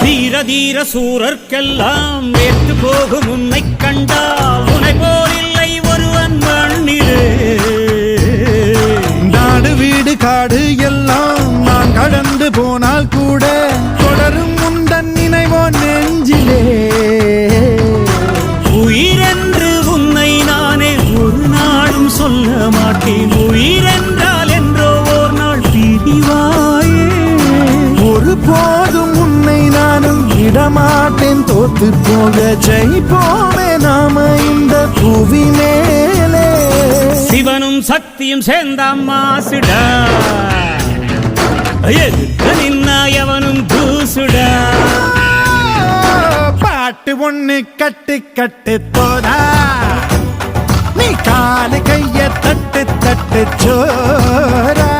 தீர தீர சூரர்க்கெல்லாம் வேற்று போகும் உன்னை கண்டால் உனை போலில்லை ஒருவன் மண்ணிலே. நாடு வீடு காடு எல்லாம் நான் கடந்து போனால் கூட தொடரும் முந்தன் நினைவோ நெஞ்சிலே. உயிரென்று உன்னை நானே ஒரு நாளும் சொல்ல மாட்டேன். உயிரென்றால் என்றோ ஓர் நாள் பிரிவாயே. ஒரு போதும் உன்னை நானும் விடமாட்டேன். தோத்து போக ஜெயிப்போமே நாம இந்த புவி மேலே. சிவனும் சக்தியும் சேர்ந்தாம் மாசுடா, எதிர்த்து நின்னா எவனும் தூசுடா. பாட்டு ஒண்ணு கட்டு கட்டு போடா, நீ காலு கைய தட்டு தட்டு சோரா.